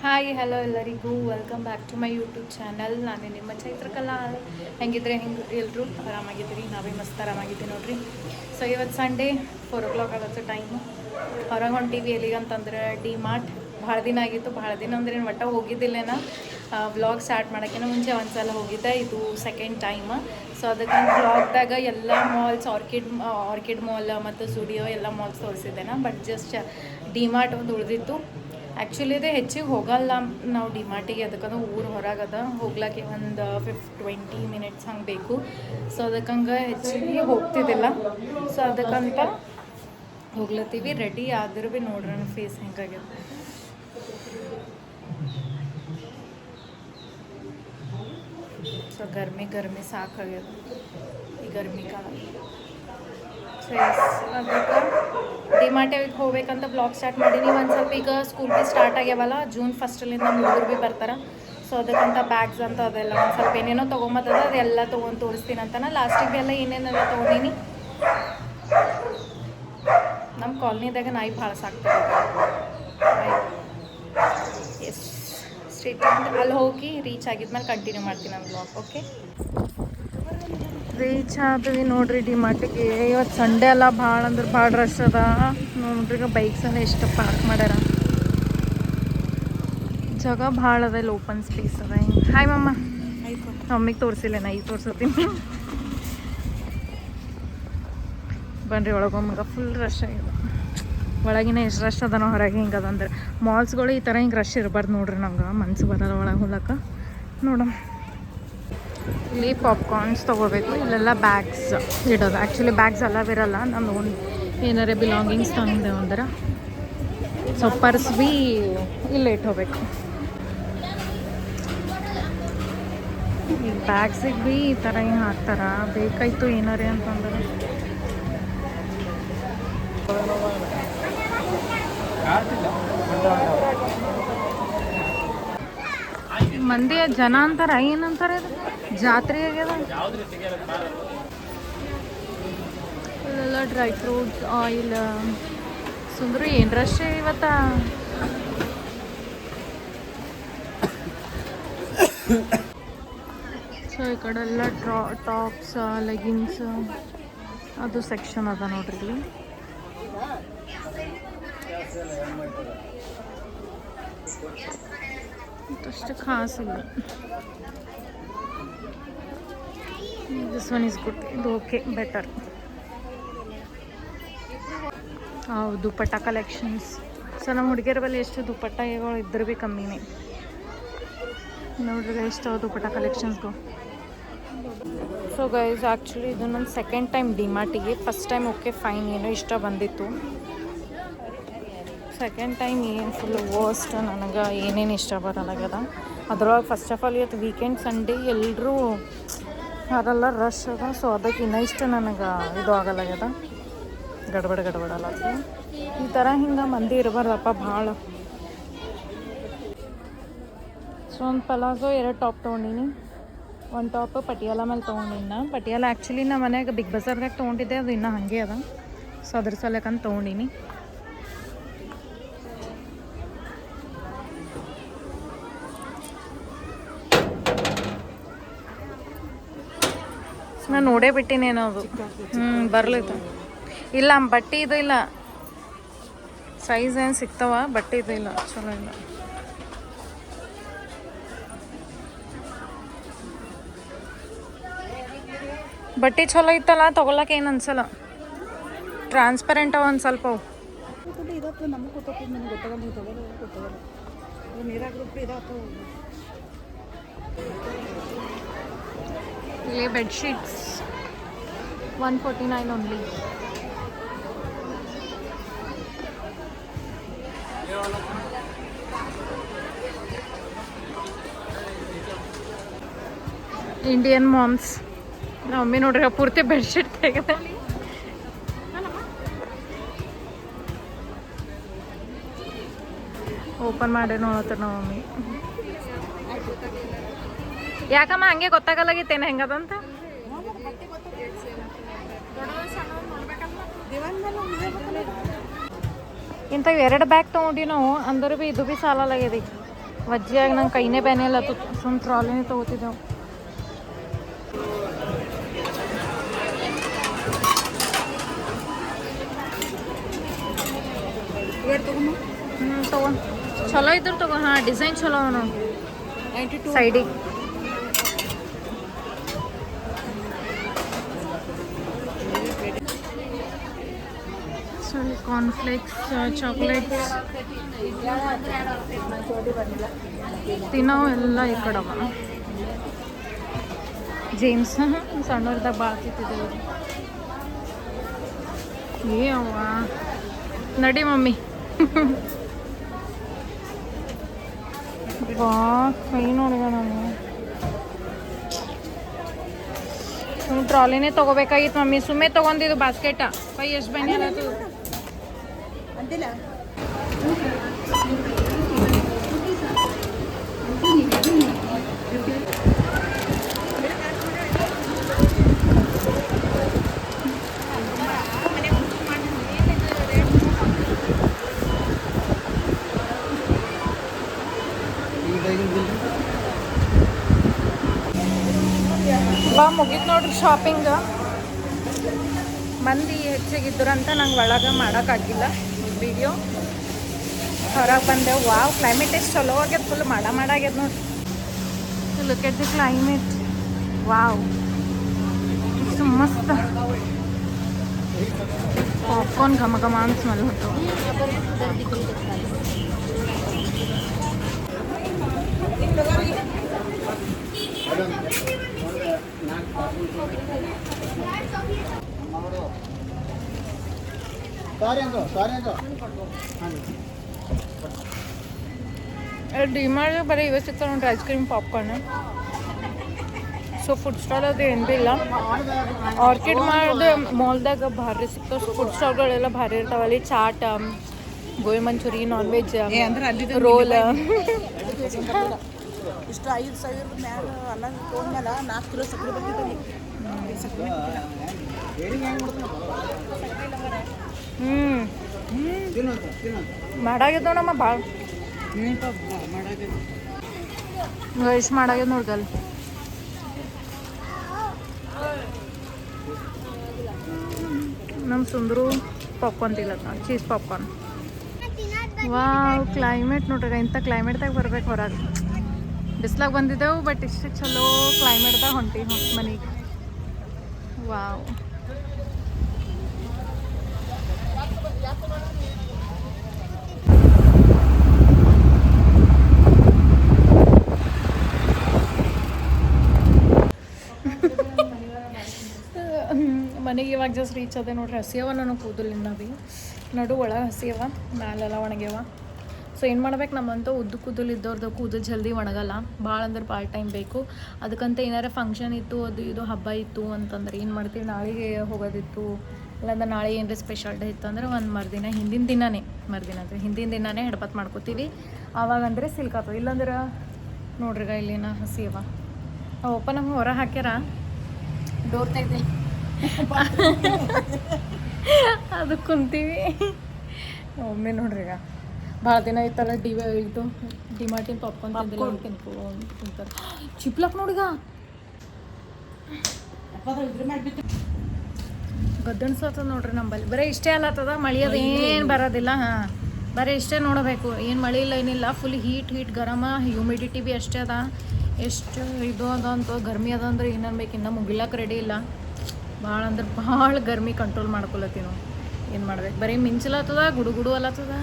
Hi hello ಎಲ್ಲರಿಗೂ welcome back to my YouTube channel. ನಾನು ನಿಮ್ಮ ಚೈತ್ರಕಲಾ. ಹೆಂಗಿದ್ರೆ ಹೆಂಗೆ ಎಲ್ಲರೂ ಆರಾಮಾಗಿದ್ದೀರಿ, ನಾವೇ ಮಸ್ತ್ ಆರಾಮಾಗಿದ್ದೀವಿ ನೋಡ್ರಿ. ಸೊ ಇವತ್ತು ಸಂಡೇ 4 o'clock ಆಗುತ್ತೆ ಟೈಮು. ಹೊರಗೆ ಹೊಂಟೀವಿ ಎಲ್ಲಿಗಂತಂದ್ರೆ ಡಿ-ಮಾರ್ಟ್. ಭಾಳ ದಿನ ಆಗಿತ್ತು, ಭಾಳ ದಿನ ಅಂದ್ರೆ ಒಟ್ಟ ಹೋಗಿದ್ದಿಲ್ಲೇನ. ವ್ಲಾಗ್ ಸ್ಟಾರ್ಟ್ ಮಾಡೋಕ್ಕಿಂತ ಮುಂಚೆ ಒಂದು ಸಲ ಹೋಗಿದ್ದೆ, ಇದು ಸೆಕೆಂಡ್ ಟೈಮ್. ಸೊ ಅದಕ್ಕೆ ವ್ಲಾಗ್ದಾಗ ಎಲ್ಲ ಮಾಲ್ಸ್, ಆರ್ಕಿಡ್ ಮಾಲ್ ಮತ್ತು ಸ್ಟುಡಿಯೋ ಎಲ್ಲ ಮಾಲ್ಸ್ ತೋರಿಸಿದ್ದೇನೆ. ಬಟ್ ಜಸ್ಟ್ ಡಿ-ಮಾರ್ಟ್ ಒಂದು ಉಳಿದಿತ್ತು. ಆ್ಯಕ್ಚುಲಿ ಇದು ಹೆಚ್ಚಿಗೆ ಹೋಗಲ್ಲ ನಾವು ಡಿಮಾರ್ಟಿಗೆ, ಅದಕ್ಕಂದ್ರೆ ಊರು ಹೊರಗದ ಹೋಗ್ಲಿಕ್ಕೆ ಒಂದು 20 minutes ಹಂಗೆ ಬೇಕು. ಸೊ ಅದಕ್ಕಂಗೆ ಹೆಚ್ಚಿಗೆ ಹೋಗ್ತಿದ್ದಿಲ್ಲ. ಸೊ ಅದಕ್ಕಂತ ಹೋಗ್ಲತ್ತೀವಿ. ರೆಡಿ ಆದ್ರೂ ಭೀ ನೋಡ್ರಿ ನನ್ನ ಫೇಸ್ ಹೆಂಗಾಗ್ಯದ. ಸೊ ಗರ್ಮಿ ಸಾಕಾಗ್ಯದ ಈ ಗರ್ಮಿ ಕಾಲ. ಸೊ ಅದಕ್ಕೆ ಡಿಮಾರ್ಟಿಗೆ ಹೋಗ್ಬೇಕಂತ ಬ್ಲಾಗ್ ಸ್ಟಾರ್ಟ್ ಮಾಡೀನಿ. ಒಂದು ಸ್ವಲ್ಪ ಈಗ ಸ್ಕೂಲ್ ಭೀ ಸ್ಟಾರ್ಟ್ ಆಗ್ಯಾವಲ್ಲ, ಜೂನ್ 1st ಹುಡುಗರು ಭೀ ಬರ್ತಾರೆ. ಸೊ ಅದಕ್ಕಂತ ಬ್ಯಾಗ್ಸ್ ಅಂತ ಅದೆಲ್ಲ ಒಂದು ಸ್ವಲ್ಪ ಏನೇನೋ ತೊಗೊಂಬತ್ತದ, ಅದೆಲ್ಲ ತೊಗೊಂಡು ತೋರಿಸ್ತೀನಿ ಅಂತಾನೆ. ಲಾಸ್ಟಿಗೆ ಭೀ ಎಲ್ಲ ಏನೇನೆಲ್ಲ ತೊಗೊಂಡೀನಿ. ನಮ್ಮ ಕಾಲನಿದಾಗ ನಾಯಿ ಭಾಳ ಸಾಕ್ತಾರೆ. ಎಸ್ ಸ್ಟ್ರೀಟ್ ಅಲ್ಲಿ ಹೋಗಿ ರೀಚ್ ಆಗಿದ್ಮೇಲೆ ಕಂಟಿನ್ಯೂ ಮಾಡ್ತೀನಿ ನಾನು ಬ್ಲಾಗ್. ಓಕೆ, ರೀಚ್ ಆದ್ವಿ ನೋಡ್ರಿ ಡಿಮಾರ್ಟಿಗೆ. ಇವತ್ತು ಸಂಡೇ ಅಲ್ಲ, ಭಾಳ ಅಂದ್ರೆ ಭಾಳ ರಶ್ ಅದ ನೋಡ್ರಿ. ಈಗ ಬೈಕ್ಸ್ ಎಲ್ಲ ಎಷ್ಟು ಪಾರ್ಕ್ ಮಾಡ್ಯಾರ, ಜಾಗ ಭಾಳ ಅದ, ಇಲ್ಲಿ ಓಪನ್ ಸ್ಪೇಸ್ ಅದ. ಹಿಂಗೆ ಹಾಯ್ ಮಮ್ಮ. ಮಮ್ಮಿಗೆ ತೋರಿಸಿಲ್ಲ, ನಾ ಈಗ ತೋರಿಸ್ತೀನಿ ಬನ್ರಿ. ಒಳಗೊಮ್ಮಗ ಫುಲ್ ರಶ್ ಆಗಿದೆ. ಒಳಗಿನ ಎಷ್ಟು ರಶ್ ಅದನೋ ಹೊರಗೆ ಹಿಂಗೆ ಅದಂದ್ರೆ. ಮಾಲ್ಸ್ಗಳು ಈ ಥರ ಹಿಂಗೆ ರಶ್ ಇರಬಾರ್ದು ನೋಡ್ರಿ. ನಂಗೆ ಮನ್ಸು ಬರಲ್ಲ ಒಳಗೆ ಹೋಗ್ಲಕ್ಕ. ನೋಡಮ್, ಇಲ್ಲಿ ಪಾಪ್ಕಾರ್ನ್ಸ್ ತೊಗೋಬೇಕು. ಇಲ್ಲೆಲ್ಲ ಬ್ಯಾಗ್ಸ್ ಇಡೋದು. ಆ್ಯಕ್ಚುಲಿ ಬ್ಯಾಗ್ಸ್ ಎಲ್ಲ ಇರಲ್ಲ, ನಾನು ಏನಾರೇ ಬಿಲಾಂಗಿಂಗ್ಸ್ ತಂದೇವು ಅಂದ್ರೆ ಸೊ ಪರ್ಸ್ ಭೀ ಇಲ್ಲೇ ಇಟ್ಕೋಬೇಕು. ಈ ಬ್ಯಾಗ್ಸಿಗೆ ಭೀ ಈ ಥರ ಹಿಂಗೆ ಹಾಕ್ತಾರ. ಬೇಕಾಯ್ತು ಏನಾರೇ ಅಂತಂದ್ರೆ. ಮಂದಿ ಜನ ಅಂತಾರ, ಏನಂತಾರೆ, ಜಾತ್ರೆ ಆಗ್ಯದ. ಇಲ್ಲೆಲ್ಲ ಡ್ರೈ ಫ್ರೂಟ್ಸ್, ಆಯಿಲ್. ಸುಂದ್ರು ಏನು ರಶ್ ಇವತ್ತ. ಸೊ ಈ ಕಡೆ ಎಲ್ಲ ಟಾಪ್ಸ್, ಲೆಗಿನ್ಸ್ ಅದು ಸೆಕ್ಷನ್ ಅದ ನೋಡ್ರಿ ಇಲ್ಲಿ. ಅಷ್ಟು ಖಾಸ್ ಇಲ್ಲ. ದಿಸ್ ಒನ್ ಇಸ್ ಗುಡ್, ಇದು ಓಕೆ, ಬೆಟರ್. ಹೌದು, ದುಪ್ಪಟ್ಟ ಕಲೆಕ್ಷನ್ಸ್. ಸೊ ನಮ್ಮ ಹುಡುಗಿಯರ ಬಳಿ ಎಷ್ಟು ದುಪ್ಪಟ್ಟಗಳು ಇದ್ರೂ ಭೀ ಕಮ್ಮಿನೇ ನೋಡ್ರಿ. ಎಷ್ಟು ದುಪ್ಪಟ್ಟ ಕಲೆಕ್ಷನ್ಸ್ಗೂ. ಸೊ ಗೈಸ್, ಆ್ಯಕ್ಚುಲಿ ಇದು ನನ್ನ ಸೆಕೆಂಡ್ ಟೈಮ್ ಡಿಮಾರ್ಟಿಗೆ. ಫಸ್ಟ್ ಟೈಮ್ ಓಕೆ ಫೈನ್, ಏನೋ ಇಷ್ಟ ಬಂದಿತ್ತು. ಸೆಕೆಂಡ್ ಟೈಮ್ ಏನು ಫುಲ್ ವರ್ಸ್ಟ್, ನನಗೆ ಏನೇನು ಇಷ್ಟ ಬರಲಾಗ್ಯದ. ಅದ್ರೊಳಗೆ ಫಸ್ಟ್ ಆಫ್ ಆಲ್ ಇವತ್ತು ವೀಕೆಂಡ್ ಸಂಡೇ, ಎಲ್ಲರೂ ಅದೆಲ್ಲ ರಶ್ ಅದ. ಸೊ ಅದಕ್ಕೆ ಇನ್ನೂ ಇಷ್ಟ ನನಗೆ ಇದು ಆಗಲಾಗ್ಯದ. ಗಡ್ಬಡಲ್ಲ. ಈ ಥರ ಹಿಂಗೆ ಮಂದಿ ಇರಬಾರ್ದಪ್ಪ ಭಾಳ. ಸೊ ಒಂದು ಪಲಾಜೋ 2 ಟಾಪ್ ತೊಗೊಂಡಿನಿ. ಒಂದು ಟಾಪ್ ಪಟಿಯಾಲ ಮೇಲೆ ತೊಗೊಂಡಿನ. ಪಟಿಯಾಲ ಆ್ಯಕ್ಚುಲಿ ನಮ್ಮ ಮನ್ಯಾಗ ಬಿಗ್ ಬಜಾರ್ದಾಗ ತೊಗೊಂಡಿದ್ದೆ, ಅದು ಇನ್ನೂ ಹಾಗೆ ಅದ. ಸೊ ಅದ್ರ ಸಲಕಂತ ತೊಗೊಂಡಿನಿ. ನಾನು ನೋಡೇ ಬಿಟ್ಟಿನೇನೋ ಅದು. ಬರ್ಲಿತ್ತು. ಇಲ್ಲ ಬಟ್ಟೆ ಇದು ಇಲ್ಲ, ಸೈಜ್ ಏನು ಸಿಗ್ತಾವ, ಬಟ್ಟೆ ಇದು ಇಲ್ಲ, ಚಲೋ ಇಲ್ಲ. ಬಟ್ಟೆ ಚಲೋ ಇತ್ತಲ್ಲ, ತೊಗೊಳಕ್ಕೆ ಏನು ಅನ್ಸಲ್ಲ. ಟ್ರಾನ್ಸ್ಪರೆಂಟ್ ಅವ ಒಂದು ಸ್ವಲ್ಪ. ಅವು ಇಲ್ಲಿ ಬೆಡ್ಶೀಟ್ಸ್ 149 ಓನ್ಲಿ. Indian moms. ನಮ್ಮ ಮಮ್ಮಿ ನೋಡ್ರಿ ಪೂರ್ತಿ ಬೆಡ್ಶೀಟ್ ತೆಗೆದ. ಓಪನ್ ಮಾಡಿ ನೋಡ್ತಾರೆ ನಮ್ಮ ಮಮ್ಮಿ. ಯಾಕಮ್ಮ ಹಂಗೆ ಗೊತ್ತಾಗಲ್ಲಾಗಿತ್ತೇನು ಹೆಂಗದಂತ. ಇಂಥವು 2 ಬ್ಯಾಗ್ ತೊಗೊಂಡಿ ನಾವು, ಅಂದ್ರೆ ಭೀ ಇದು ಭೀ ಸಾಲಾಗ್ಯದ. ವಜ್ಜಿಯಾಗಿ ನಂಗೆ ಕೈನೇ ಬ್ಯಾನೆ ಇಲ್ಲ ಸುಮ್ಮ ಟ್ರಾಲಿನೇ ತೊಗೋತಿದ್ದೆವು. ತಗೋ ಚಲೋ ಇದ್ರು ತಗೋ. ಹಾಂ ಡಿಸೈನ್ ಚಲೋ ಅವನು ಸೈಡಿಗೆ. ಕಾರ್ನ್ಫ್ಲೇಕ್ಸ್ ಚಾಕ್ಲೇಟ್ಸ್ ತಿನ್ನೋ ಎಲ್ಲ ಈ ಕಡವ. ಜೇಮ್ಸ್ ಸಣ್ಣವ್ರದಾಗ ಭಾಳ ತಿಂತಿದ್ದೇವೆ. ಏ ಅವ್ವ ನಡಿ ಮಮ್ಮಿ. ವಾ ಕೈ ನೋಡಿದ ನಾನು ಸುಮ್ಮನೆ ಟ್ರಾಲಿನೇ ತೊಗೋಬೇಕಾಗಿತ್ತು ಮಮ್ಮಿ. ಸುಮ್ಮನೆ ತೊಗೊಂಡಿದ್ದು ಬಾಸ್ಕೆಟ. ಕೈ ಎಷ್ಟು ಬನ್ನಿ ಅನ್ನೋದು ಅಂತಿಲ್ಲ. ಮುಗೀತು ನೋಡ್ರಿ ಶಾಪಿಂಗ್. ಮಂದಿ ಹೆಚ್ಚಿಗಿದ್ರಂತ ನಂಗೆ ಒಳಗೆ ಮಾಡೋಕ್ಕಾಗಿಲ್ಲ ವಿಡಿಯೋ. ಹೊರಗೆ ಬಂದೆವು. ವಾವ್ ಕ್ಲೈಮೇಟ್ ಎಷ್ಟು ಚಲೋ ಆಗ್ಯದ. ಫುಲ್ ಮಾಡಾಗ್ಯದ ನೋಡ್ರಿ. Look at the climate. Wow ಇಷ್ಟು ಮಸ್ತ್. ಪಾಪ್ಕಾರ್ನ್ ಘಮ ಘಮ ಅಂತ ಸ್ಮೆಲ್ ಹೊತ್ತು. ಡಿಮಾರ್ಟ್ ಬರೀ ಇವೇ ಸಿಗ್ತಾವೆ ನೋಡ್ರಿ ice cream popcorn. So food stall ಅದು ಏನು ಭೀ ಇಲ್ಲ. ಆರ್ಕಿಡ್ ಮಾಡಿದ ಮಾಲ್ದಾಗ ಭಾರಿ ಸಿಗ್ತಾವೆ ಫುಡ್ ಸ್ಟಾಲ್ಗಳೆಲ್ಲ ಭಾರಿ ಇರ್ತಾವೆ. ಅಲ್ಲಿ chaat, gobi manchuri, non veg, roll. ಇಷ್ಟು 5,000 ಮ್ಯಾಲ ಅನ್ನ ತೊಗೊಂಡ್ಮೇಲೆ 4 ಕಿಲೋ ಸಕ್ಕರೆ ಬರ್ತಿದ್ದೆ. ಮಾಡಾಗಿದ್ದವು ನಮ್ಮ ಭಾಳ ಎಷ್ಟು ಮಾಡಾಗ್ಯದ ನೋಡ್ಗಲ್. ನಮ್ಮ ಸುಂದರು ಪಾಪ್ಕಾರ್ನ್ ತಿಲ್ಲತ್ತ ಚೀಸ್ ಪಾಪ್ಕಾರ್ನ್. ವಾವ್ ಕ್ಲೈಮೇಟ್ ನೋಡ್ರಿ. ಇಂಥ ಕ್ಲೈಮೇಟ್ದಾಗ ಬರ್ಬೇಕು ಹೊರಗೆ. ಬಿಸ್ಲಾಗ ಬಂದಿದ್ದೆವು ಬಟ್ ಇಷ್ಟು ಚಲೋ ಕ್ಲೈಮೇಟ್ದಾಗ ಹೊಂಟೀವಿ ಮನೆಗೆ. ವಾವ್ ಮನೆಗೆ ಇವಾಗ ಜಸ್ಟ್ ರೀಚ್ ಅದೇ ನೋಡ್ರಿ. ಹಸಿಯವ ನಾನು ಕೂದಲಿನ ಭೀ ನಡು ಒಳಗೆ ಹಸಿಯವ, ಮ್ಯಾಲೆಲ್ಲ ಒಣಗ್ಯವ. ಸೊ ಏನು ಮಾಡ್ಬೇಕು, ನಮ್ಮಂತ ಉದ್ದು ಕೂದಲು ಇದ್ದವ್ರದ್ದು ಕೂದಲು ಜಲ್ದಿ ಒಣಗಲ್ಲ. ಭಾಳ ಅಂದ್ರೆ ಭಾಳ ಟೈಮ್ ಬೇಕು. ಅದಕ್ಕಂತ ಏನಾರ ಫಂಕ್ಷನ್ ಇತ್ತು, ಅದು ಇದು ಹಬ್ಬ ಇತ್ತು ಅಂತಂದ್ರೆ ಏನು ಮಾಡ್ತೀವಿ, ನಾಳೆಗೆ ಹೋಗೋದಿತ್ತು ಇಲ್ಲಾಂದ್ರೆ ನಾಳೆ ಏನಾರ ಸ್ಪೆಷಲ್ ಡೇ ಇತ್ತು ಅಂದ್ರೆ ಒಂದು ಮರುದಿನ ಹಿಂದಿನ ದಿನನೇ ಹೆಡ್ಪತ್ ಮಾಡ್ಕೋತೀವಿ. ಆವಾಗಂದ್ರೆ ಸಿಲ್ಕ್ ಆಗ್ತವೆ. ಇಲ್ಲಾಂದ್ರೆ ನೋಡ್ರಿಗ ಇಲ್ಲಿನ ಹಸಿಯವ ಅಪ್ಪ ನಮ್ಗೆ ಹೊರ ಹಾಕ್ಯಾರ. ಡೋರ್ ತೆಗ್ದಿ ಅದು ಕುಂತೀವಿ. ಒಮ್ಮೆ ನೋಡ್ರಿಗ ಭಾಳ ದಿನ ಐತಲ್ಲ ಇದು ಡಿಮಾರ್ಟಿನ ಪಾಪ್ಕಾರ್ನ್ ತಿಂತಾರೆ. ಚಿಪ್ಲಕ್ ನೋಡಿಗ ಗದ್ದಣಿಸತ್ತದ ನೋಡ್ರಿ. ನಂಬಲ್ಲಿ ಬರೀ ಇಷ್ಟೇ ಅಲ್ಲತ್ತದ. ಮಳೆ ಅದು ಏನು ಬರೋದಿಲ್ಲ. ಹಾಂ ಬರೀ ಇಷ್ಟೇ ನೋಡಬೇಕು. ಏನು ಮಳೆ ಇಲ್ಲ ಏನಿಲ್ಲ. ಫುಲ್ ಹೀಟ್ ಗರಮ, ಹ್ಯೂಮಿಡಿಟಿ ಭೀ ಅಷ್ಟೇ ಅದ. ಎಷ್ಟು ಇದು ಅದ ಅಂತ ಗರ್ಮಿ ಅದ ಅಂದ್ರೆ ಏನು ಅನ್ಬೇಕು. ಇನ್ನೂ ಮುಗಿಲಕ್ಕೆ ರೆಡಿ ಇಲ್ಲ. ಭಾಳ ಅಂದ್ರೆ ಭಾಳ ಗರ್ಮಿ ಕಂಟ್ರೋಲ್ ಮಾಡ್ಕೊಳತ್ತೀವಿ ನಾವು. ಏನು ಮಾಡ್ಬೇಕು, ಬರೀ ಮಿಂಚಲತ್ತದ, ಗುಡು ಅಲ್ಲತ್ತದ,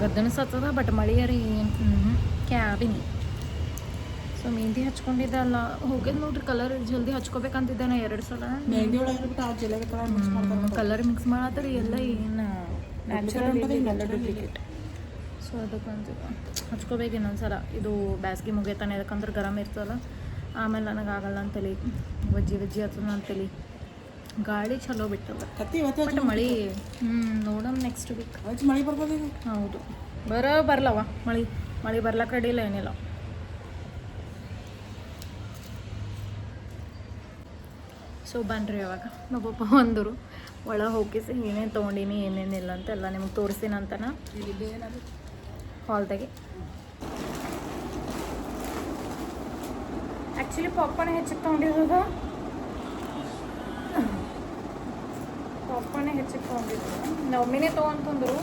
ಗದ್ದಣಿಸತ್ತದ. ಬಟ್ ಮಳೆಯಾರಿ ಏನು ಕ್ಯಾಬಿನಿ. ಸೊ ಮೆಹಂದಿ ಹಚ್ಕೊಂಡಿದ್ದಲ್ಲ ಹೋಗ್ಯದ ನೋಡ್ರಿ. ಕಲರ್ ಜಲ್ದಿ ಹಚ್ಕೋಬೇಕಂತಿದ್ದೆ ನಾ 2 ಸಲ. ಕಲರ್ ಮಿಕ್ಸ್ ಮಾಡತ್ತಾರೆ ಎಲ್ಲ. ಏನು ನ್ಯಾಚುರಲ್ ಎಲ್ಲ ಡೂಪ್ಲಿಕೇಟ್. ಸೊ ಅದಕ್ಕೆ ಅಂತಿದ್ದೆ ಹಚ್ಕೋಬೇಕು ಇನ್ನೊಂದ್ಸಲ. ಇದು ಬ್ಯಾಸ್ಗೆ ಮುಗಿತಾನೆ. ಯಾಕಂದ್ರೆ ಗರಮ್ ಇರ್ತದಲ್ಲ. ಆಮೇಲೆ ನನಗಾಗಲ್ಲ ಅಂತೇಳಿ ವಜ್ಜಿ ಆಗ್ತದ ಅಂತೇಳಿ. ಗಾಳಿ ಚಲೋ ಬಿಟ್ಟದ. ಬಟ್ ಮಳೆ ನೋಡಮ್ ನೆಕ್ಸ್ಟ್ ವೀಕ್ ಮಳೆ ಬರ್ಬೋದು. ಹೌದು ಬರ್ಲವ ಮಳೆ ಬರ್ಲಕ್ಕೆ ರೆಡಿ ಇಲ್ಲ ಏನಿಲ್ಲ. ಸೊ ಬನ್ರಿ ಅವಾಗ ನಮ್ಮಪ್ಪ ಬಂದರು. ಒಳಗೆ ಹೋಗಿಸಿ ಏನೇನು ತೊಗೊಂಡಿನಿ ಏನೇನಿಲ್ಲ ಅಂತೆಲ್ಲ ನಿಮ್ಗೆ ತೋರಿಸ್ತೀನಿ ಅಂತನ ಹಾಲ್ದಾಗೆ. ಆ್ಯಕ್ಚುಲಿ ಪಾಪ್ಕಾರ್ನ್ ಹೆಚ್ಚಿಗೆ ತೊಗೊಂಡಿರೋದು ಪಾಪ್ಕಾರ್ನೇ ಹೆಚ್ಚಿಗೆ ತೊಗೊಂಡಿರೋದು ನಮ್ಮಿನೇ ತೊಗೊಂತಂದ್ರು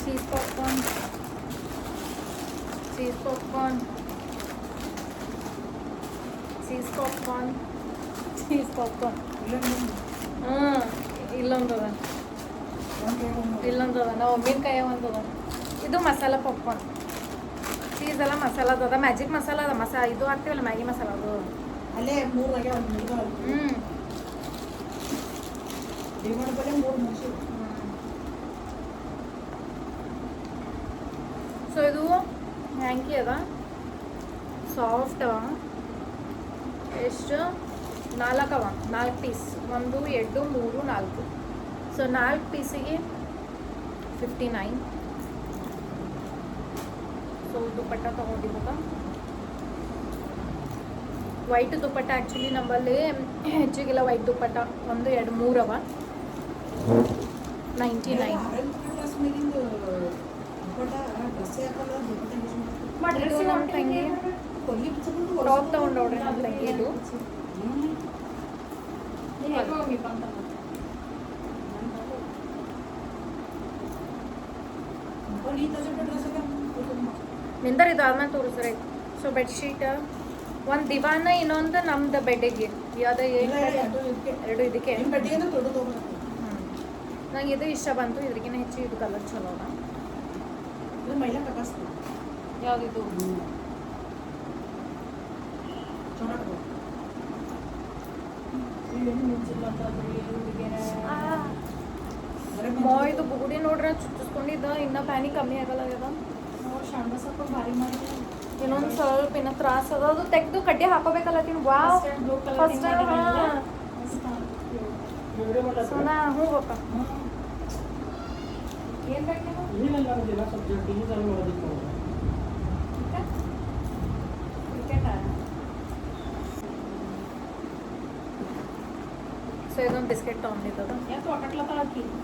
cheese popcorn cheese popcorn cheese popcorn cheese popcorn ಹಾಂ ಇಲ್ಲೊಂದದ ಇಲ್ಲೊಂದದ ನಾವು ಮೀನು ಕೈಯ ಒಂದದ ಇದು ಮಸಾಲ ಪಾಪ್ಕಾರ್ನ್ ಚೀಸ್ ಎಲ್ಲ ಮಸಾಲ ಅದ ಮ್ಯಾಜಿಕ್ ಮಸಾಲ ಅದ ಇದು ಹಾಕ್ತೀವಲ್ಲ ಮ್ಯಾಗಿ ಮಸಾಲ ಅದು ಅಲ್ಲೇ 3 ಆಗ್ಯಾವ ಡಿಮಾಂಡ್ ಬಲೆ 3 ಮುಗಿಸಿ ಸೊ ಇದು ಹ್ಯಾಂಕಿ ಅದ ಸಾಫ್ಟ್ ಅವ ಎಷ್ಟು 4 ಅವ 4 ಪೀಸ್ 1 2 3 4 ಸೊ 4 ಪೀಸಿಗೆ 59 ಸೊ ದುಪ್ಪಟ್ಟ ತೊಗೊಂಡಿರೋದ ವೈಟ್ ದುಪ್ಪಟ್ಟ ಆ್ಯಕ್ಚುಲಿ ನಮ್ಮಲ್ಲಿ ಹೆಚ್ಚಿಗಿಲ್ಲ ವೈಟ್ ದುಪ್ಪಟ್ಟ 1 2 3 ಅವ 99 ಇದು ನಮ್ಮ ತಂಗಿ ಟಾಪ್ ತೊಗೊಂಡವ್ರಿ ನಮ್ಮ ತಂಗಿ ಇದು ನಿಂದರ್ ಇದು ಆದ್ಮೇಲೆ ತೋರಿಸ್ರಿ ಸೊ ಬೆಡ್ಶೀಟ್ ಒಂದು ದಿವಾನ ಇನ್ನೊಂದು ನಮ್ದು ಬೆಡ್ಡಿಗೆ ಯಾವ್ದು ಎರಡು ಇದಕ್ಕೆ ನಂಗೆ ಇದು ಇಷ್ಟ ಬಂತು ಇದ್ರಿಗಿನ ಹೆಚ್ಚು ಇದು ಕಲರ್ ಚಲೋ ಅದ ಯಾವ್ದಿದು ಇದು ಬುಗುಡಿ ನೋಡ್ರ ಚುಚ್ಚಿಸ್ಕೊಂಡಿದ್ದ ಇನ್ನ ಪ್ಯಾನಿ ಕಮ್ಮಿ ಆಗಲ್ಲ ಆಗ್ಯದ ಶಾಂಡ ಸ್ವಲ್ಪ ಭಾರಿ ಮಾಡಿ ಇನ್ನೊಂದು ಸ್ವಲ್ಪ ಇನ್ನ ತ್ರಾಸ ಅದ ಅದು ತೆಗೆದು ಕಡ್ಡಿ ಹಾಕೋಬೇಕಲ್ಲ ವಾವ್ ಫಸ್ಟ್ ಸೋನಾ ಹ್ಞೂ ಗೊತ್ತಾ ಏನು ಬೇಕು ಸೊ ಇದೊಂದು ಬಿಸ್ಕೆಟ್ ತೊಗೊಂಡಿದ್ದದ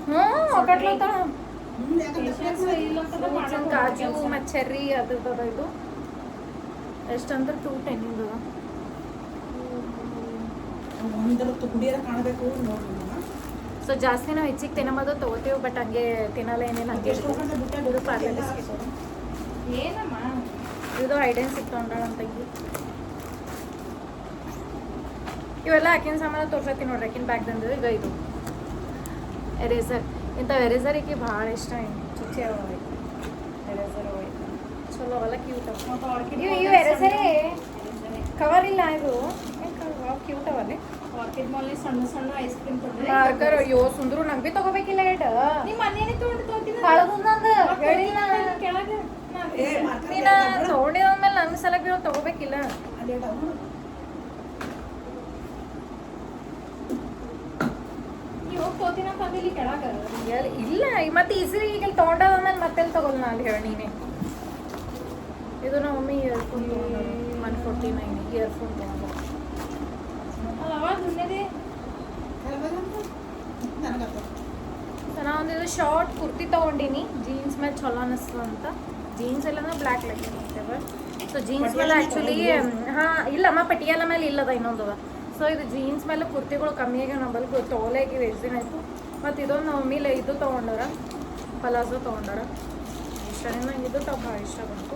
ಹ್ಞೂ ಒಕ್ಕಟ್ಲತ್ತಾಳ ಕಾಜು ಮತ್ತು ಚೆರ್ರಿ ಅದ್ರದ್ದು ಇದು ಎಷ್ಟಂದ್ರೆ 210 ಕಾಣಬೇಕು ಸೊ ಜಾಸ್ತಿ ನಾವು ಹೆಚ್ಚಿಗೆ ತಿನ್ನೋದು ತೊಗೋತೀವಿ ಬಟ್ ಹಂಗೆ ತಿನ್ನಲ್ಲ ಏನೇನು ಹಂಗೆ ಇದು ಪಾರ್ಲೆ ಬಿಸ್ಕೆಟ್ ಏನಮ್ಮ ಇದು ಐಡೆನ್ಸ್ ತೊಗೊಂಡಾಳ ಅಂತಂಗಿ ಇವೆಲ್ಲ ಆಕಿನ ಸಾಮಾನು ತೋರ್ಸತ್ತೀನಿ ನೋಡ್ರಿ ಆಕಿನ ಬ್ಯಾಗ್ದಂದ್ರೆ ಈಗ ಇದು ಎರೇಸರ್ ಇಂಥವು ಎರೇಸರ್ ಈಕೆ ಭಾಳ ಇಷ್ಟ ಚುಚ್ಚಿ ಅವ ಎರೇಸರ್ ಚಲೋ ಅವೆಲ್ಲ ಕ್ಯೂಟ್ ಅವ ಇವು ಎರೇಸರೇ ಕವರ್ ಇಲ್ಲ ಇದು ಕ್ಯೂಟ್ ಅವಲ್ಲಿ ಆರ್ಕಿಡ್ ಮಾಲ್ ಸಣ್ಣ ಸಣ್ಣ ಐಸ್ ಕ್ರೀಮ್ ಮಾರ್ಕರ್ ಅಯ್ಯೋ ಸುಂದ್ರು ನಂಗೆ ಭೀ ತಗೋಬೇಕಿಲ್ಲ ಏಟ್ ನಿಮ್ಮ ಮನೇನೆ ತೊಗೊಂಡು ಕಳದಂದು ಹೇಳಿಲ್ಲ ಕೆಳಗೆ ನೀನು ತೊಗೊಂಡಿದ್ಮೇಲೆ ನನ್ನ ಸಲ ಬೀಳೋ ತಗೋಬೇಕಿಲ್ಲ ನೀವು ತೋತಿನ ತಂದಿಲ್ಲಿ ಕೆಳಗೆ ಇಲ್ಲ ಮತ್ತೆ ಈಸಿ ಈಗ ತೊಗೊಂಡಾದ್ಮೇಲೆ ಮತ್ತೆಲ್ಲಿ ತಗೋಲ್ಲ ನಾ ಅಲ್ಲಿ ಹೇಳಿ ನೀನೆ ಇದು ನಮ್ಮ ಮಮ್ಮಿ ಇಯರ್ಫೋನ್ ತೊಗೊಂಡು 149 ಇಯರ್ಫೋನ್ ತೊಗೊಂಡು ನಾ ಒಂದು ಇದು ಶಾರ್ಟ್ ಕುರ್ತಿ ತೊಗೊಂಡಿನಿ ಜೀನ್ಸ್ ಮೇಲೆ ಚಲೋ ಅನ್ನಿಸ್ತು ಅಂತ ಜೀನ್ಸ್ ಎಲ್ಲ ಬ್ಲ್ಯಾಕ್ ಲೈಕ್ ಸೊ ಜೀನ್ಸ್ ಮೇಲೆ ಆ್ಯಕ್ಚುಲಿ ಹಾಂ ಇಲ್ಲಮ್ಮ ಪಟಿಯಾಲ ಮೇಲೆ ಇಲ್ಲದ ಇನ್ನೊಂದು ಸೊ ಇದು ಜೀನ್ಸ್ ಮೇಲೆ ಕುರ್ತಿಗಳು ಕಮ್ಮಿ ಆಗ್ಯಾವ ನಂಬಲ್ಲಿ ತೊಗೊಲಾಗಿ ಎಷ್ಟು ದಿನ ಆಯಿತು ಮತ್ತು ಇದೊಂದು ಮಮ್ಮಿಲೆ ಇದು ತೊಗೊಂಡಾರ ಪಲಾಜೋ ತೊಗೊಂಡಾರ ಇಷ್ಟ ನಂಗೆ ಇದು ಟಾಪ್ ಭಾಳ ಇಷ್ಟ ಬಂತು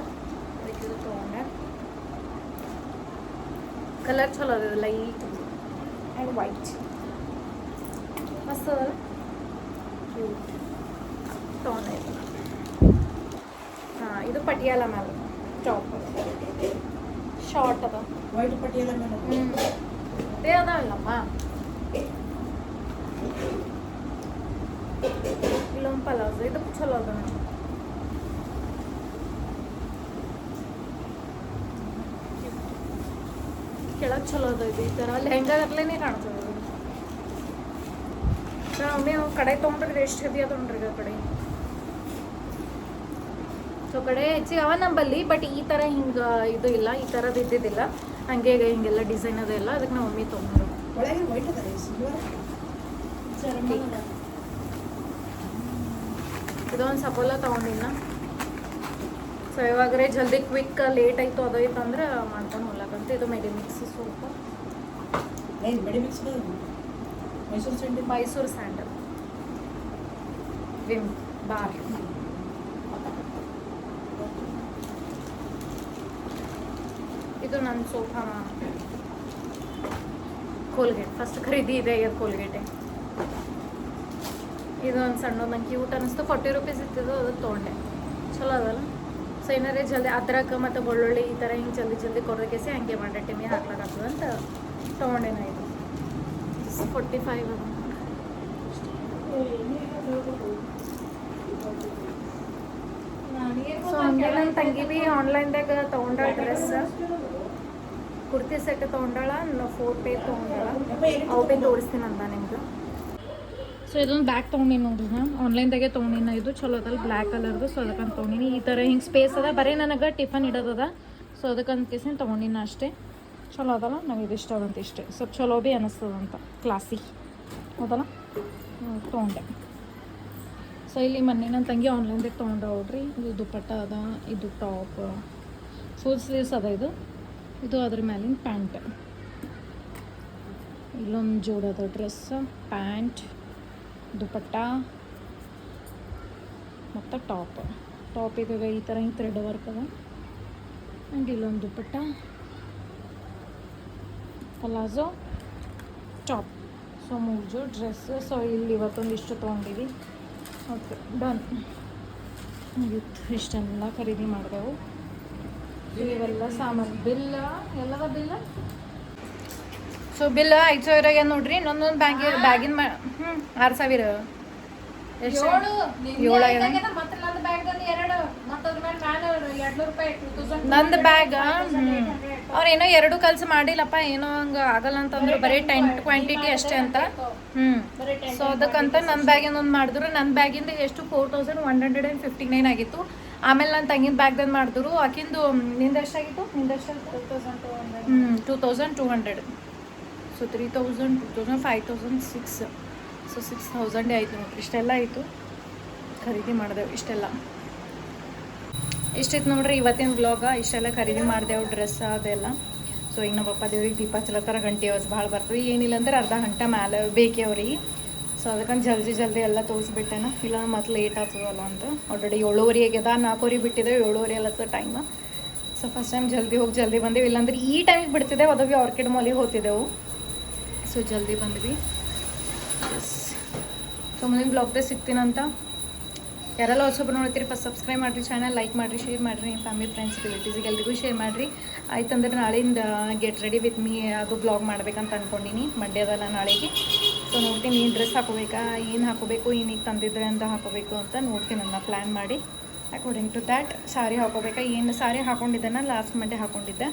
ಅದಕ್ಕೆ ಇದು ತೊಗೊಂಡೆ ಕಲರ್ ಚಲೋ ಅದ ಲೈಟ್ ಆ್ಯಂಡ್ ವೈಟ್ ಮಸ್ತ್ ಅದಲ್ಲ ಕ್ಯೂಟ್ ತೊಗೊಂಡೆ ಹಾಂ ಇದು ಪಟಿಯಾಲ ಮೇಲೆ ಟಾಪ್ ಶಾರ್ಟ್ ಅದ ವೈಟ್ ಪಟ್ಟಿಯಲ್ಲ ಮೇಲೆ ಇದೇ ಅದಾವಲ್ಲಮ್ಮ ಇಲ್ಲೊಂದು ಪಲಾಜೋ ಇದು ಚಲೋ ಅದ ನನಗೆ ಕೆಳಗೆ ಚಲೋ ಅದ ಇದು ಈ ಥರ ಲೆಹಂಗಾಗತ್ಲೇನೆ ಕಾಣ್ತದೆ ಒಮ್ಮೆ ಕಡೆ ತೊಗೊಂಡ್ರಿ ಎಷ್ಟು ಹೆವಿ ತೊಗೊಂಡ್ರಿ ಕಡೆ ಸೊ ಕಡೆ ಹೆಚ್ಚಿಗೆ ಅವ ನಂಬಲ್ಲಿ ಬಟ್ ಈ ಥರ ಹಿಂಗೆ ಇದು ಇಲ್ಲ ಈ ಥರದ್ದು ಇದ್ದಿದ್ದಿಲ್ಲ ಹಂಗೆ ಹಿಂಗೆಲ್ಲ ಡಿಸೈನ್ ಅದೆಲ್ಲ ಅದಕ್ಕೆ ನಾವು ಮಮ್ಮಿ ತೊಗೊಂಡ್ರು ಒಳಗೆ ವೈಟ್ ಅದ ಇದೊಂದು ಸಪೋಲ ತೊಗೊಂಡಿನ ಸೊ ಇವಾಗ್ರೆ ಜಲ್ದಿ ಕ್ವಿಕ್ ಲೇಟ್ ಆಯಿತು ಅದು ಇತ್ತು ಅಂದ್ರೆ ಮಾಡ್ಕೊಂಡು ಹೋಗ್ಲಕ್ಕಂತ ಇದು Medimix soap Medimix Mysore sandal Mysore sandal Vim bar ಇದು ನನ್ನ ಸೋಫ ಕೋಲ್ಗೇಟ್ ಫಸ್ಟ್ ಖರೀದಿ ಇದೆ ಇದು ಕೋಲ್ಗೇಟೆ ಇದು ಒಂದು ಸಣ್ಣ ನಂಗೆ ಕ್ಯೂಟ್ ಅನ್ನಿಸ್ತು 40 ರೂಪೀಸ್ ಇತ್ತಿದ್ದು ಅದು ತೊಗೊಂಡೆ ಚಲೋ ಅದಲ್ಲ ಸೊ ಏನಾರೇ ಜಲ್ದಿ ಅದ್ರಕ ಮತ್ತು ಬೆಳ್ಳುಳ್ಳಿ ಈ ಥರ ಹಿಂಗೆ ಜಲ್ದಿ ಕೊಡೋದಕ್ಕೆ ಹಂಗೆ ಮಾಡಿ ಟೈಮಿಗೆ ಹಾಕ್ಲಾಗ್ತದೆ ಅಂತ ತೊಗೊಂಡೆ ನಾ ಇದು 45 ಅದು ಸೊ ಹಂಗೆ ನನ್ನ ತಂಗಿ ಭೀ ಆನ್ಲೈನ್ದಾಗ ತೊಗೊಂಡಾಳ ಡ್ರೆಸ್ ಕುರ್ತಿ ಸೆಟ್ ತೊಗೊಂಡಾಳ 4 ಪೇರ್ ತೊಗೊಂಡಾಳ ಅವು ಭೀ ತೋರಿಸ್ತೀನಿ ಅಂತ ನಿಮ್ಗೆ ಸೊ ಇದೊಂದು ಬ್ಯಾಗ್ ತೊಗೊಂಡಿನಿ ನೋಡ್ರಿ ನಾ ಆನ್ಲೈನ್ದಾಗೆ ತೊಗೊಂಡಿನ ಇದು ಚಲೋ ಅದಲ್ಲ ಬ್ಲ್ಯಾಕ್ ಕಲರ್ದು ಸೊ ಅದಕ್ಕಂತ ತೊಗೊಂಡಿನಿ ಈ ಥರ ಹಿಂಗೆ ಸ್ಪೇಸ್ ಅದ ಬರೀ ನನಗೆ ಟಿಫನ್ ಇಡೋದದ ಸೊ ಅದಕ್ಕಂತ ಕೇಸಿನ ತೊಗೊಂಡಿನ ಅಷ್ಟೇ ಚಲೋ ಅದಲ್ಲ ನಂಗೆ ಇದು ಇಷ್ಟ ಅದಂತ ಇಷ್ಟೇ ಸ್ವಲ್ಪ ಚಲೋ ಭೀ ಅನ್ನಿಸ್ತದಂತ ಕ್ಲಾಸಿ ಹೌದಲ್ಲ ತೊಗೊಂಡೆ ಸೊ ಇಲ್ಲಿ ಮೊನ್ನೆ ನನ್ನ ತಂಗಿ ಆನ್ಲೈನ್ದಾಗ ತೊಗೊಂಡ್ರೆ ನೋಡ್ರಿ ಇದು ದುಪ್ಪಟ್ಟ ಅದ ಇದು ಟಾಪ್ ಫುಲ್ ಸ್ಲೀವ್ಸ್ ಅದ ಇದು ಅದ್ರ ಮೇಲಿನ ಪ್ಯಾಂಟ್ ಇಲ್ಲೊಂದು ಜೋಡದ ಡ್ರೆಸ್ ಪ್ಯಾಂಟ್ ದುಪ್ಪಟ್ಟ ಮತ್ತು ಟಾಪ್ ಈಗ ಈ ಥರ ಹಿಂಗೆ ಥ್ರೆಡ್ ವರ್ಕ್ ಅದ ಆ್ಯಂಡ್ ಇಲ್ಲೊಂದು ದುಪ್ಪಟ್ಟ ಪಲಾಜೋ ಟಾಪ್ ಸೊ 3 ಜೋಡ್ ಡ್ರೆಸ್ ಸೊ ಇಲ್ಲಿ ಇವತ್ತೊಂದು ಇಷ್ಟು ತೊಗೊಂಡಿವಿ ಓಕೆ ಡನ್ ಇಷ್ಟೆಲ್ಲ ಖರೀದಿ ಮಾಡಿದೆವು ಇವೆಲ್ಲ ಸಾಮಾನು ಬಿಲ್ ಎಲ್ಲದ ಬಿಲ್ ಸೊ ಬಿಲ್ 5,000 ನೋಡ್ರಿ ಇನ್ನೊಂದೊಂದು ಬ್ಯಾಗಿನ 6,000 ಎಷ್ಟು 7,000 ನಂದು ಬ್ಯಾಗ್ ಅವ್ರೇನೋ 2 ಕಲ್ಸಿ ಮಾಡಿಲ್ಲಪ್ಪ ಏನೋ ಹಂಗೆ ಆಗಲ್ಲ ಅಂತಂದ್ರು ಬರೀ 10 ಕ್ವಾಂಟಿಟಿ ಅಷ್ಟೇ ಅಂತ ಸೊ ಅದಕ್ಕಂತ ನನ್ನ ಬ್ಯಾಗಿಂದ ಒಂದು ಮಾಡಿದ್ರು ನನ್ನ ಬ್ಯಾಗಿಂದ ಎಷ್ಟು 4,159 ಆಗಿತ್ತು ಆಮೇಲೆ ನನ್ನ ತಂಗಿನ ಬ್ಯಾಗ್ದಂದು ಮಾಡಿದ್ರು ಆಕಿಂದು ನಿಂದ ಎಷ್ಟಾಗಿತ್ತು 2,200 ಸೊ 3,000 2,000 5,000 6 ಸೊ 6,000 ಆಯಿತು ನೋಡ್ರಿ ಇಷ್ಟೆಲ್ಲ ಆಯಿತು ಖರೀದಿ ಮಾಡಿದೆವು ಇಷ್ಟೆಲ್ಲ ಇಷ್ಟಿತ್ತು ನೋಡ್ರಿ ಇವತ್ತಿನ ವ್ಲಾಗ ಇಷ್ಟೆಲ್ಲ ಖರೀದಿ ಮಾಡಿದೆವು ಡ್ರೆಸ್ ಅದೆಲ್ಲ ಸೊ ಈಗ ನಮ್ಮ ಪಪ್ಪ ದೇವ್ರಿಗೆ ದೀಪ ಚಲತ್ತರ ಗಂಟೆ ಅವಸ್ ಭಾಳ ಬರ್ತದೆ ಏನಿಲ್ಲ ಅಂದ್ರೆ ಅರ್ಧ ಗಂಟೆ ಮ್ಯಾಲೆ ಬೇಕೇ ಅವ್ರಿಗೆ ಸೊ ಅದಕ್ಕಂತ ಜಲ್ದಿ ಎಲ್ಲ ತೋರಿಸ್ಬಿಟ್ಟೆನ ಇಲ್ಲ ಮತ್ತೆ ಲೇಟ್ ಆಗ್ತದಲ್ಲ ಅಂತ ಆಲ್ರೆಡಿ 7:30 ಆಗ್ಯದ 4:00 ಬಿಟ್ಟಿದ್ದೇವೆ 7:30 ಅಲ್ಲತ್ತ ಟೈಮ್ ಸೊ ಫಸ್ಟ್ ಟೈಮ್ ಜಲ್ದಿ ಹೋಗಿ ಜಲ್ದಿ ಬಂದೆವು ಇಲ್ಲಾಂದ್ರೆ ಈ ಟೈಮಿಗೆ ಬಿಡ್ತಿದ್ದೆವು ಅದು ಭೀ ಆರ್ಕಿಡ್ ಮಾಲಿಗೆ ಹೋಗ್ತಿದ್ದೆವು ಸೊ ಜಲ್ದಿ ಬಂದ್ವಿ ಸೊ ಮುಂದಿನ ಬ್ಲಾಗ್ದಾಗ ಸಿಗ್ತೀನಂತ ಯಾರೆಲ್ಲ ಹೊಸೊಬ್ಬರು ನೋಡ್ತೀರಿ ಫಸ್ಟ್ ಸಬ್ಸ್ಕ್ರೈಬ್ ಮಾಡಿರಿ ಚಾನಲ್ ಲೈಕ್ ಮಾಡಿರಿ ಶೇರ್ ಮಾಡಿರಿ ನಿಮ್ಮ ಫ್ಯಾಮಿಲಿ ಫ್ರೆಂಡ್ಸ್ ರಿಲೇಟಿವ್ಸಿಗೆ ಎಲ್ರಿಗೂ ಶೇರ್ ಮಾಡಿರಿ ಆಯ್ತಂದ್ರೆ ನಾಳೆಯಿಂದ ಗೆಟ್ ರೆಡಿ ವಿತ್ ಮೀ ಅದು ಬ್ಲಾಗ್ ಮಾಡ್ಬೇಕಂತ ಅಂದ್ಕೊಂಡಿನಿ ಮಂಡೇ ಅದಲ್ಲ ನಾಳೆಗೆ ಸೊ ನೋಡ್ತೀನಿ ಏನು ಡ್ರೆಸ್ ಹಾಕೋಬೇಕಾ ಏನು ಹಾಕೋಬೇಕು ಏನೀಗ ತಂದಿದ್ರೆ ಅಂತ ಹಾಕೋಬೇಕು ಅಂತ ನೋಡ್ತೀನಿ ನನ್ನ ಪ್ಲ್ಯಾನ್ ಮಾಡಿ ಅಕಾರ್ಡಿಂಗ್ ಟು ದ್ಯಾಟ್ ಸಾರಿ ಹಾಕೋಬೇಕಾ ಏನು ಸಾರಿ ಹಾಕೊಂಡಿದ್ದೆನ ಲಾಸ್ಟ್ ಮಂಡೇ ಹಾಕೊಂಡಿದ್ದೆ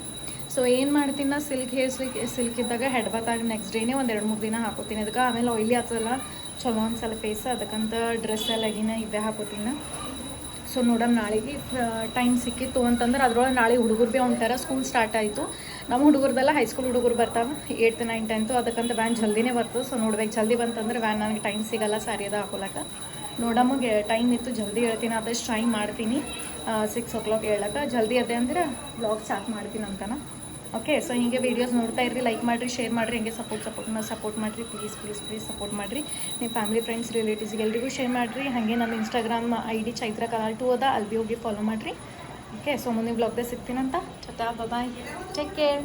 ಸೊ ಏನು ಮಾಡ್ತೀನಿ ನಾ ಸಿಲ್ಕ್ ಇದ್ದಾಗ ಹೆಡ್ ಬಾತ್ ಆಗಿ ನೆಕ್ಸ್ಟ್ ಡೇನೇ ಒಂದು 2-3 ದಿನ ಹಾಕೋತೀನಿ ಅದಕ್ಕೆ ಆಮೇಲೆ ಆಯಿಲಿ ಆಗ್ತದಲ್ಲ ಚಲೋ ಅನ್ಸಲ್ಲ ಫೇಸ್ ಅದಕ್ಕಂತ ಡ್ರೆಸ್ ಎಲ್ಲಗಿನ ಇದೇ ಹಾಕೋತೀನಿ ಸೊ ನೋಡಮ್ ನಾಳೆಗೆ ಟೈಮ್ ಸಿಕ್ಕಿತ್ತು ಅಂತಂದ್ರೆ ಅದ್ರೊಳಗೆ ನಾಳೆ ಹುಡುಗರು ಭೀ ಹೊಂಟಾರ ಸ್ಕೂಲ್ ಸ್ಟಾರ್ಟ್ ಆಯಿತು ನಮ್ಮ ಹುಡುಗರ್ದೆಲ್ಲ ಹೈಸ್ಕೂಲ್ ಹುಡುಗರು ಬರ್ತಾವೆ 8th 9th 10th ಅದಕ್ಕಂತ ವ್ಯಾನ್ ಜಲ್ದಿನೇ ಬರ್ತದೆ ಸೊ ನೋಡ್ಬೇಕು ಜಲ್ದಿ ಬಂತಂದ್ರೆ ವ್ಯಾನ್ ನನಗೆ ಟೈಮ್ ಸಿಗಲ್ಲ ಸಾರಿ ಅದ ಹಾಕೊಳಕ್ಕೆ ನೋಡಮ್ಮಗೆ ಟೈಮ್ ಇತ್ತು ಜಲ್ದಿ ಹೇಳ್ತೀನಿ ಆದಷ್ಟು ಟ್ರೈ ಮಾಡ್ತೀನಿ 6 o'clock ಹೇಳಕ್ಕೆ ಜಲ್ದಿ ಅದೇ ಅಂದ್ರೆ ಬ್ಲಾಗ್ ಸ್ಟಾರ್ಟ್ ಮಾಡ್ತೀನಿ ಅಂತಾನ ಓಕೆ ಸೊ ಹಿಂಗೆ ವೀಡಿಯೋಸ್ ನೋಡ್ತಾ ಇರ್ರಿ ಲೈಕ್ ಮಾಡಿರಿ ಶೇರ್ ಮಾಡಿರಿ ಹಿಂಗೆ ಸಪೋರ್ಟ್ ಮಾಡಿರಿ ಪ್ಲೀಸ್ ಸಪೋರ್ಟ್ ಮಾಡಿರಿ ನಿಮ್ಮ ಫ್ಯಾಮಿಲಿ ಫ್ರೆಂಡ್ಸ್ ರಿಲೇಟಿವ್ಸ್ಗೆ ಎಲ್ರಿಗೂ ಶೇರ್ ಮಾಡಿರಿ ಹಾಗೆ ನನ್ನ ಇನ್ಸ್ಟಾಗ್ರಾಮ್ ID ಚೈತ್ರ ಕಲಾಲ್ 2 ಅದ ಅಲ್ಲಿ ಹೋಗಿ ಫಾಲೋ ಮಾಡಿರಿ ಓಕೆ ಸೊ ಮುಂದಿನ ಬ್ಲಾಗ್ದಾಗ ಸಿಗ್ತೀನಂತ ಟಾಟಾ ಬಾಯ್ ಟೇಕ್ ಕೇರ್